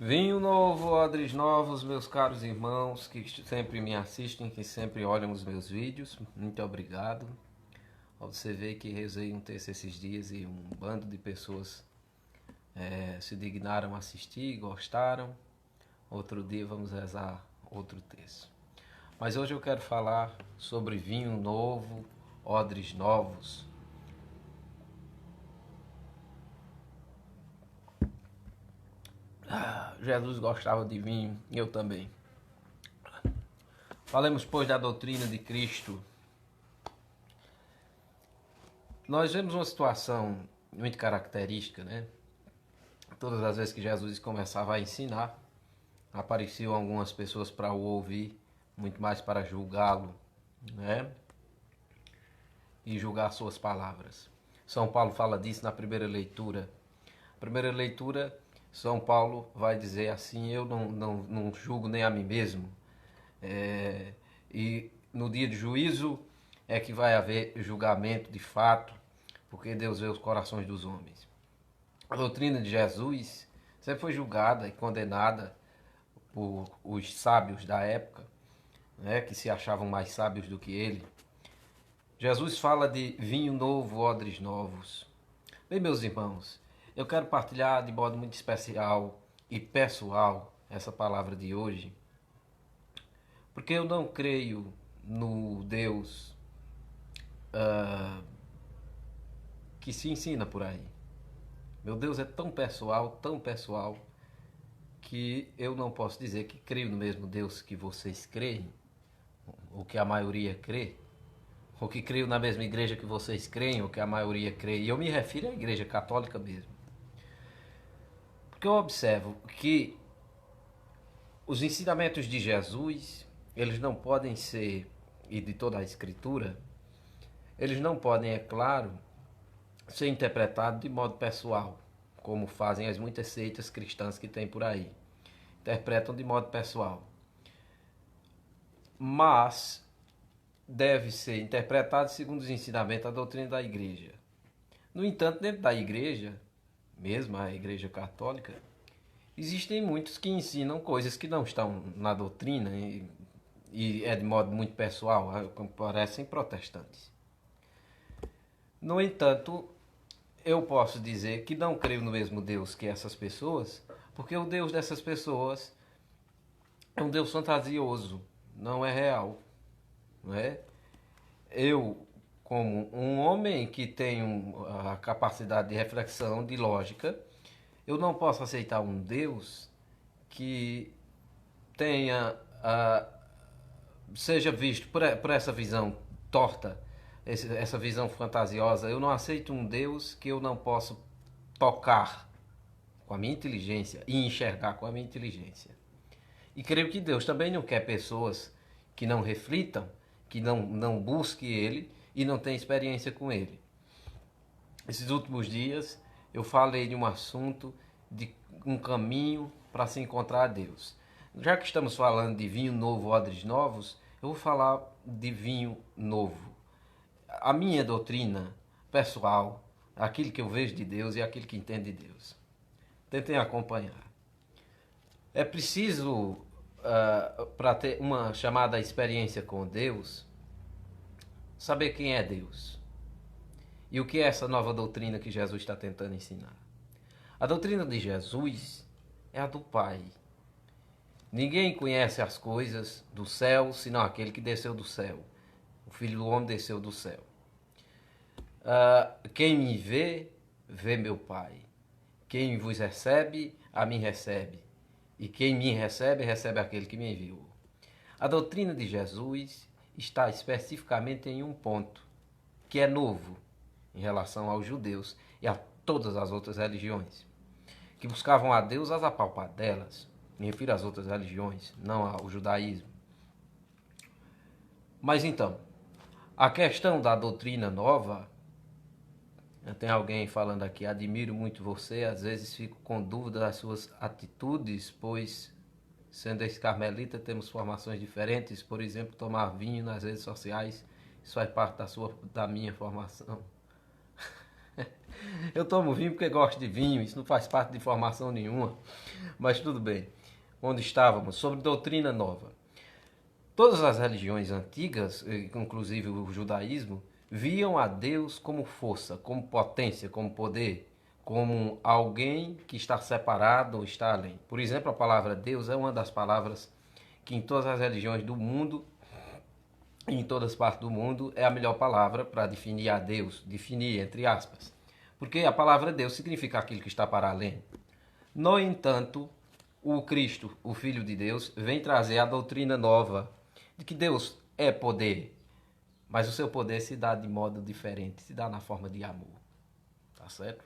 Vinho novo, odres novos, meus caros irmãos que sempre me assistem, que sempre olham os meus vídeos. Muito obrigado. Você vê que rezei um texto esses dias e um bando de pessoas se dignaram a assistir, gostaram. Outro dia vamos rezar outro texto. Mas hoje eu quero falar sobre vinho novo, odres novos. Jesus gostava de vinho, eu também. Falemos, pois, da doutrina de Cristo. Nós vemos uma situação muito característica, né? Todas as vezes que Jesus começava a ensinar, apareciam algumas pessoas para o ouvir, muito mais para julgá-lo, né? E julgar suas palavras. São Paulo fala disso na primeira leitura. Primeira leitura, São Paulo vai dizer assim: eu não julgo nem a mim mesmo. E no dia de juízo é que vai haver julgamento de fato, porque Deus vê os corações dos homens. A doutrina de Jesus sempre foi julgada e condenada por os sábios da época, né, que se achavam mais sábios do que ele. Jesus fala de vinho novo, odres novos. Bem, meus irmãos, eu quero partilhar de modo muito especial e pessoal essa palavra de hoje, porque eu não creio no Deus que se ensina por aí. Meu Deus é tão pessoal, que eu não posso dizer que creio no mesmo Deus que vocês creem, ou que a maioria crê, ou que creio na mesma igreja que vocês creem, ou que a maioria crê. E eu me refiro à igreja católica mesmo. Porque eu observo que os ensinamentos de Jesus, eles não podem ser, e de toda a escritura, eles não podem, é claro, ser interpretados de modo pessoal, como fazem as muitas seitas cristãs que tem por aí. Interpretam de modo pessoal. Mas deve ser interpretado segundo os ensinamentos da doutrina da igreja. No entanto, dentro da igreja, mesmo a igreja católica, existem muitos que ensinam coisas que não estão na doutrina e é de modo muito pessoal, como parecem protestantes. No entanto, eu posso dizer que não creio no mesmo Deus que essas pessoas, porque o Deus dessas pessoas é um Deus fantasioso, não é real, não é? Eu, como um homem que tem a capacidade de reflexão, de lógica, eu não posso aceitar um Deus que tenha seja visto por essa visão torta, essa visão fantasiosa. Eu não aceito um Deus que eu não posso tocar com a minha inteligência e enxergar com a minha inteligência. E creio que Deus também não quer pessoas que não reflitam, que não busquem Ele e não tenham experiência com Ele. Esses últimos dias eu falei de um assunto, de um caminho para se encontrar a Deus. Já que estamos falando de vinho novo, odres novos, eu vou falar de vinho novo. A minha doutrina pessoal, aquilo que eu vejo de Deus e aquilo que entendo de Deus. Tentem acompanhar. É preciso, para ter uma chamada experiência com Deus, saber quem é Deus. E o que é essa nova doutrina que Jesus está tentando ensinar? A doutrina de Jesus é a do Pai. Ninguém conhece as coisas do céu senão aquele que desceu do céu. O Filho do Homem desceu do céu. Quem me vê, vê meu Pai. Quem vos recebe, a mim recebe. E quem me recebe, recebe aquele que me enviou. A doutrina de Jesus está especificamente em um ponto, que é novo em relação aos judeus e a todas as outras religiões, que buscavam a Deus às apalpadelas. Me refiro às outras religiões, não ao judaísmo. Mas então, a questão da doutrina nova, tem alguém falando aqui: admiro muito você, às vezes fico com dúvida das suas atitudes, pois, sendo ex-carmelita, temos formações diferentes. Por exemplo, tomar vinho nas redes sociais, isso faz parte da minha formação. Eu tomo vinho porque gosto de vinho, isso não faz parte de formação nenhuma. Mas tudo bem. Onde estávamos? Sobre doutrina nova. Todas as religiões antigas, inclusive o judaísmo, viam a Deus como força, como potência, como poder, como alguém que está separado ou está além. Por exemplo, a palavra Deus é uma das palavras que em todas as religiões do mundo, em todas as partes do mundo, é a melhor palavra para definir a Deus, definir entre aspas. Porque a palavra Deus significa aquilo que está para além. No entanto, o Cristo, o Filho de Deus, vem trazer a doutrina nova de que Deus é poder, mas o seu poder se dá de modo diferente, se dá na forma de amor. Tá certo?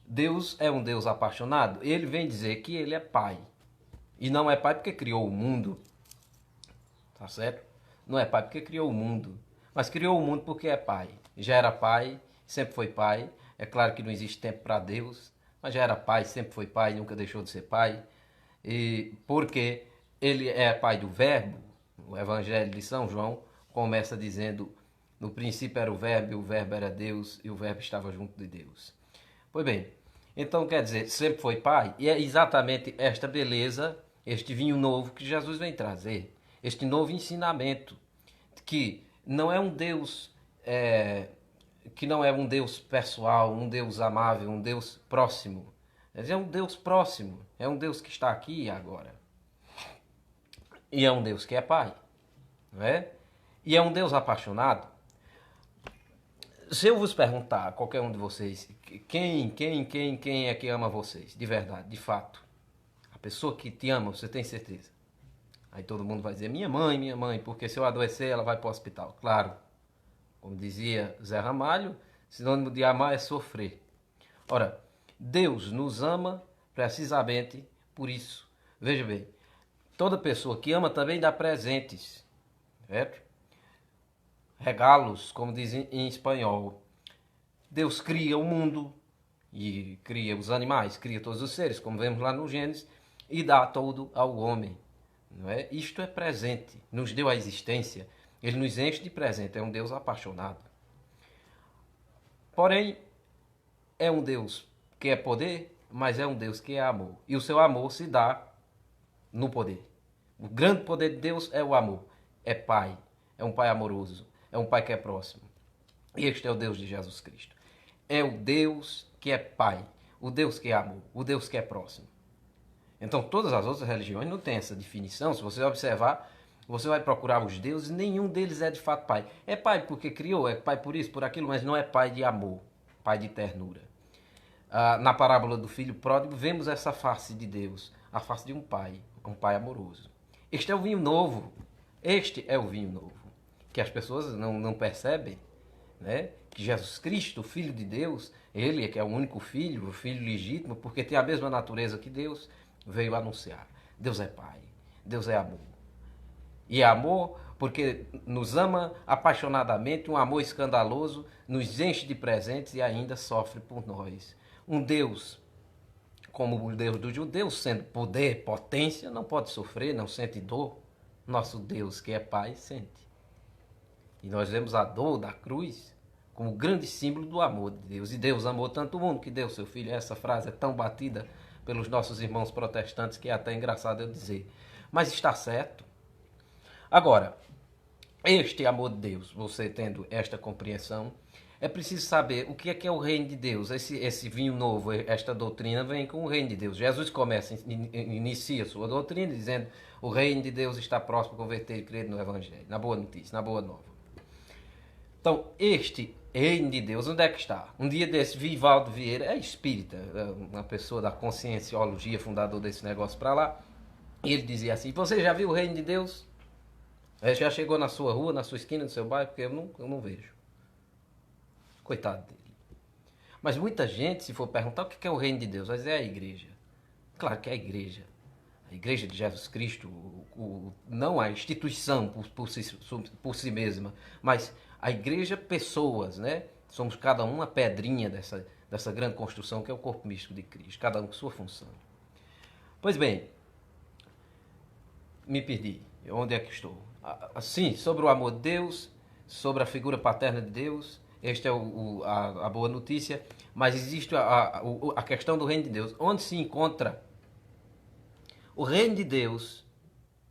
Deus é um Deus apaixonado. Ele vem dizer que ele é pai. E não é pai porque criou o mundo. Tá certo? Não é pai porque criou o mundo. Mas criou o mundo porque é pai. Já era pai, sempre foi pai. É claro que não existe tempo para Deus, mas já era pai, sempre foi pai, nunca deixou de ser pai. E porque ele é pai do Verbo, o Evangelho de São João começa dizendo: no princípio era o Verbo, e o Verbo era Deus, e o Verbo estava junto de Deus. Pois bem, então quer dizer, sempre foi pai, e é exatamente esta beleza, este vinho novo que Jesus vem trazer, este novo ensinamento, que não é um Deus, que não é um Deus pessoal, um Deus amável, um Deus próximo. Mas é um Deus próximo, é um Deus que está aqui e agora. E é um Deus que é pai, não é? E é um Deus apaixonado. Se eu vos perguntar, qualquer um de vocês, quem é que ama vocês, de verdade, de fato? A pessoa que te ama, você tem certeza? Aí todo mundo vai dizer, minha mãe, porque se eu adoecer, ela vai para o hospital. Claro, como dizia Zé Ramalho, sinônimo de amar é sofrer. Ora, Deus nos ama precisamente por isso. Veja bem, toda pessoa que ama também dá presentes, certo? Regalos, como dizem em espanhol. Deus cria o mundo e cria os animais, cria todos os seres, como vemos lá no Gênesis, e dá todo ao homem. Não é? Isto é presente, nos deu a existência, ele nos enche de presente, é um Deus apaixonado. Porém, é um Deus que é poder, mas é um Deus que é amor. E o seu amor se dá no poder. O grande poder de Deus é o amor. É pai, é um pai amoroso, é um pai que é próximo. E este é o Deus de Jesus Cristo. É o Deus que é pai, o Deus que é amor, o Deus que é próximo. Então todas as outras religiões não têm essa definição. Se você observar, você vai procurar os deuses, nenhum deles é de fato pai. É pai porque criou, é pai por isso, por aquilo, mas não é pai de amor, pai de ternura. Na parábola do filho pródigo, vemos essa face de Deus, a face de um pai amoroso. Este é o vinho novo, este é o vinho novo, que as pessoas não percebem, né? Que Jesus Cristo, o Filho de Deus, ele que é o único filho, o filho legítimo, porque tem a mesma natureza que Deus, veio anunciar. Deus é Pai, Deus é amor. E é amor porque nos ama apaixonadamente, um amor escandaloso, nos enche de presentes e ainda sofre por nós. Um Deus, como o Deus dos judeus, sendo poder, potência, não pode sofrer, não sente dor. Nosso Deus, que é Pai, sente. E nós vemos a dor da cruz como grande símbolo do amor de Deus. E Deus amou tanto o mundo que deu seu Filho. Essa frase é tão batida pelos nossos irmãos protestantes que é até engraçado eu dizer. Mas está certo. Agora, este amor de Deus, você tendo esta compreensão, é preciso saber o que é o reino de Deus. Esse vinho novo, esta doutrina vem com o reino de Deus. Jesus inicia sua doutrina dizendo: o reino de Deus está próximo, converter e crer no Evangelho, na boa notícia, na boa nova. Então, este reino de Deus, onde é que está? Um dia desse, Vivaldo Vieira, é espírita, uma pessoa da conscienciologia, fundador desse negócio para lá, e ele dizia assim: você já viu o reino de Deus? Já chegou na sua rua, na sua esquina, no seu bairro? Porque eu não vejo. Coitado dele. Mas muita gente, se for perguntar o que é o reino de Deus, vai dizer: é a igreja. Claro que é a igreja. A igreja de Jesus Cristo, não a instituição por si mesma, mas a igreja, pessoas, né? Somos cada um uma pedrinha dessa grande construção que é o corpo místico de Cristo, cada um com sua função. Pois bem, me perdi. Onde é que estou? Sim, sobre o amor de Deus, sobre a figura paterna de Deus, Esta é a boa notícia. Mas existe a questão do reino de Deus. Onde se encontra o reino de Deus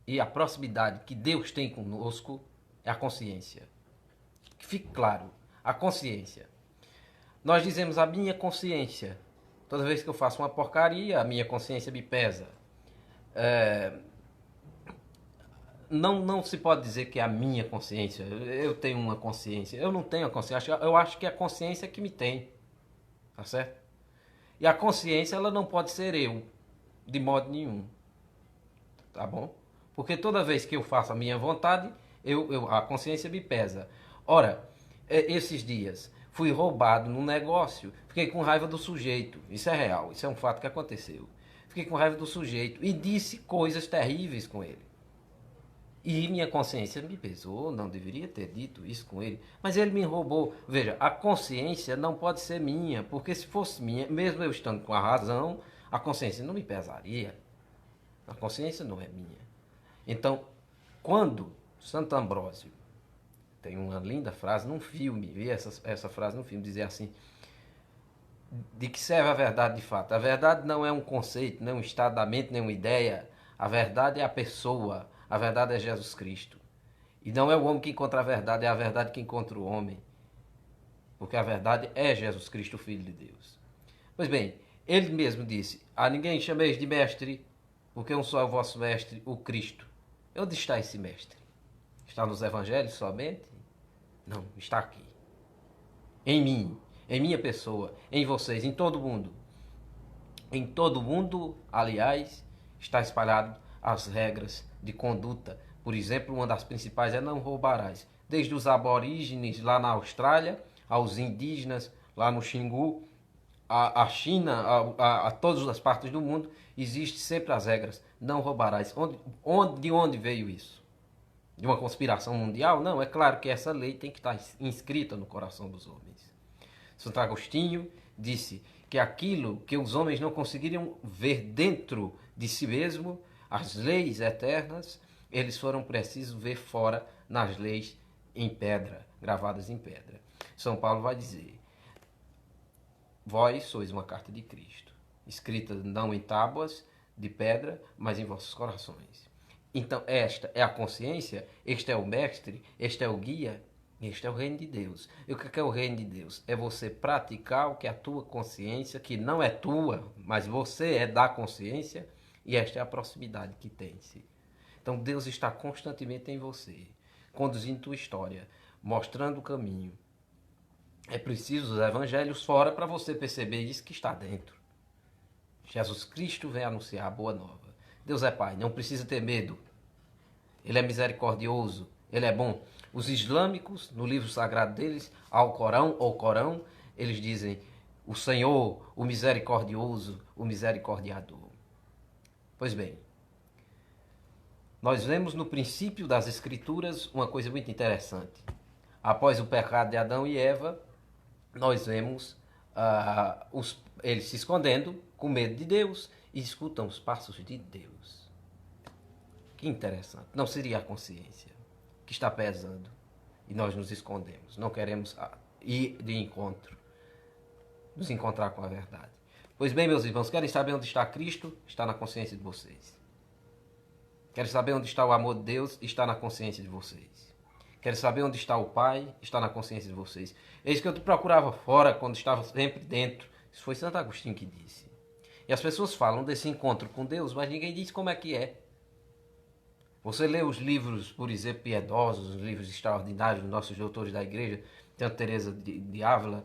e a proximidade que Deus tem conosco é a consciência. Que fique claro, a consciência. Nós dizemos a minha consciência. Toda vez que eu faço uma porcaria, a minha consciência me pesa. Não se pode dizer que é a minha consciência. Eu tenho uma consciência. Eu não tenho a consciência. Eu acho que é a consciência que me tem. Tá certo? E a consciência, ela não pode ser eu. De modo nenhum. Tá bom? Porque toda vez que eu faço a minha vontade, a consciência me pesa. Ora, esses dias, fui roubado num negócio. Fiquei com raiva do sujeito. Isso é real. Isso é um fato que aconteceu. Fiquei com raiva do sujeito e disse coisas terríveis com ele. E minha consciência me pesou, não deveria ter dito isso com ele, mas ele me roubou. Veja, a consciência não pode ser minha, porque se fosse minha, mesmo eu estando com a razão, a consciência não me pesaria. A consciência não é minha. Então, quando Santo Ambrósio tem uma linda frase num filme, vi essa frase num filme, dizer assim, de que serve a verdade de fato? A verdade não é um conceito, não é um estado da mente, nem uma ideia. A verdade é a pessoa. A verdade é Jesus Cristo. E não é o homem que encontra a verdade, é a verdade que encontra o homem. Porque a verdade é Jesus Cristo, o Filho de Deus. Pois bem, ele mesmo disse, a ninguém chameis de mestre, porque um só é o vosso mestre, o Cristo. Onde está esse mestre? Está nos evangelhos somente? Não, está aqui. Em mim, em minha pessoa, em vocês, em todo mundo. Em todo mundo, aliás, está espalhado as regras de conduta. Por exemplo, uma das principais é não roubarás. Desde os aborígenes lá na Austrália, aos indígenas lá no Xingu, a China, a todas as partes do mundo, existe sempre as regras. Não roubarás. De onde veio isso? De uma conspiração mundial? Não, é claro que essa lei tem que estar inscrita no coração dos homens. Santo Agostinho disse que aquilo que os homens não conseguiriam ver dentro de si mesmo, as leis eternas, eles foram precisos ver fora nas leis em pedra, gravadas em pedra. São Paulo vai dizer, vós sois uma carta de Cristo, escrita não em tábuas de pedra, mas em vossos corações. Então esta é a consciência, este é o mestre, este é o guia, este é o reino de Deus. E o que é o reino de Deus? É você praticar o que a tua consciência, que não é tua, mas você é da consciência, e esta é a proximidade que tem-se. Então Deus está constantemente em você, conduzindo tua história, mostrando o caminho. É preciso os evangelhos fora para você perceber isso que está dentro. Jesus Cristo vem anunciar a boa nova. Deus é Pai, não precisa ter medo. Ele é misericordioso, Ele é bom. Os islâmicos, no livro sagrado deles, ao Corão ou Corão, eles dizem o Senhor, o misericordioso, o misericordiador. Pois bem, nós vemos no princípio das Escrituras uma coisa muito interessante. Após o pecado de Adão e Eva, nós vemos eles se escondendo com medo de Deus e escutam os passos de Deus. Que interessante. Não seria a consciência que está pesando e nós nos escondemos. Não queremos ir de encontro, nos encontrar com a verdade. Pois bem, meus irmãos, querem saber onde está Cristo? Está na consciência de vocês. Querem saber onde está o amor de Deus? Está na consciência de vocês. Querem saber onde está o Pai? Está na consciência de vocês. Eis que eu te procurava fora quando estava sempre dentro. Isso foi Santo Agostinho que disse. E as pessoas falam desse encontro com Deus, mas ninguém diz como é que é. Você lê os livros, por exemplo, piedosos, os livros extraordinários dos nossos doutores da igreja, Santa Teresa de Ávila,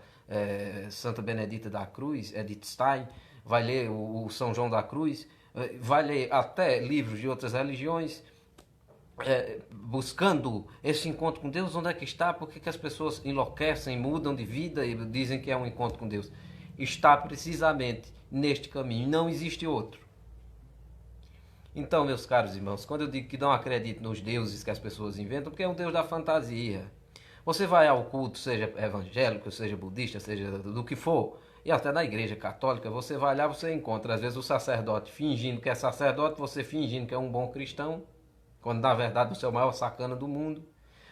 Santa Benedita da Cruz, Edith Stein, vai ler o São João da Cruz, vai ler até livros de outras religiões, buscando esse encontro com Deus. Onde é que está? Por que as pessoas enlouquecem, mudam de vida e dizem que é um encontro com Deus? Está precisamente neste caminho, não existe outro. Então, meus caros irmãos, quando eu digo que não acredito nos deuses que as pessoas inventam, porque é um Deus da fantasia. Você vai ao culto, seja evangélico, seja budista, seja do que for, e até na igreja católica, você vai lá, você encontra às vezes o sacerdote fingindo que é sacerdote, você fingindo que é um bom cristão, quando na verdade você é o maior sacana do mundo.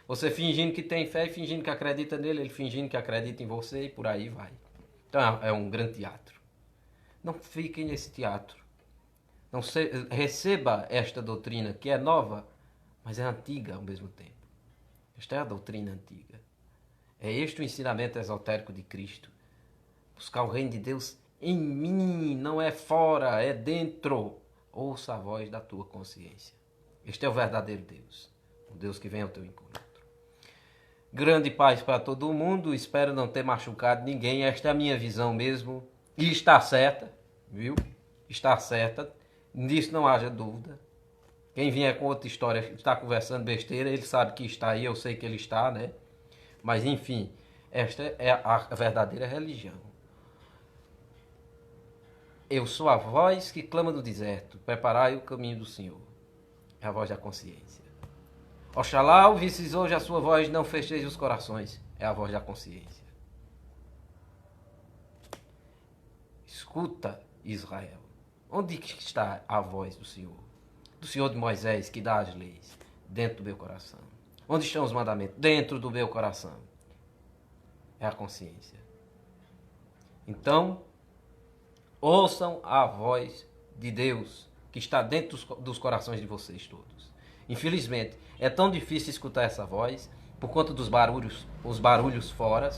Você fingindo que tem fé e fingindo que acredita nele, ele fingindo que acredita em você e por aí vai. Então é um grande teatro. Não fiquem nesse teatro. Não receba esta doutrina que é nova, mas é antiga ao mesmo tempo. Esta é a doutrina antiga. É este o ensinamento esotérico de Cristo. Buscar o reino de Deus em mim, não é fora, é dentro. Ouça a voz da tua consciência. Este é o verdadeiro Deus. O Deus que vem ao teu encontro. Grande paz para todo mundo. Espero não ter machucado ninguém. Esta é a minha visão mesmo. E está certa, viu? Está certa. Nisso não haja dúvida. Quem vier com outra história, está conversando besteira, ele sabe que está aí, eu sei que ele está, né? Mas enfim, esta é a verdadeira religião. Eu sou a voz que clama do deserto, preparai o caminho do Senhor. É a voz da consciência. Oxalá ouvisses hoje a sua voz, não fecheis os corações. É a voz da consciência. Escuta, Israel. Onde está a voz do Senhor? Do Senhor de Moisés, que dá as leis, dentro do meu coração. Onde estão os mandamentos? Dentro do meu coração. É a consciência. Então, ouçam a voz de Deus, que está dentro dos corações de vocês todos. Infelizmente, é tão difícil escutar essa voz, por conta dos barulhos, os barulhos fora,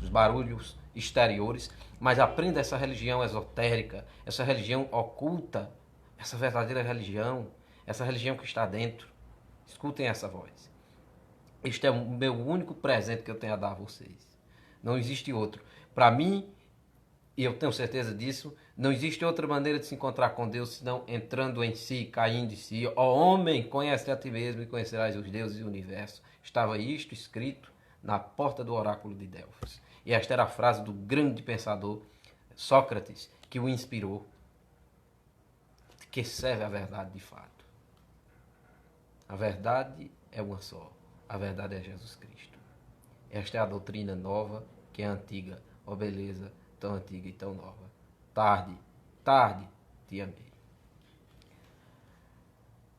os barulhos exteriores, mas aprenda essa religião esotérica, essa religião oculta, essa verdadeira religião, essa religião que está dentro. Escutem essa voz. Este é o meu único presente que eu tenho a dar a vocês. Não existe outro. Para mim, e eu tenho certeza disso, não existe outra maneira de se encontrar com Deus senão entrando em si, caindo em si. Ó homem, conhece a ti mesmo e conhecerás os deuses do universo. Estava isto escrito na porta do oráculo de Delfos. E esta era a frase do grande pensador Sócrates, que o inspirou, que serve a verdade de fato. A verdade é uma só. A verdade é Jesus Cristo. Esta é a doutrina nova, que é antiga. Ó beleza, tão antiga e tão nova. Tarde, te amei.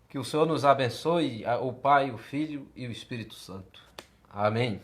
Que o Senhor nos abençoe, o Pai, o Filho e o Espírito Santo. Amém.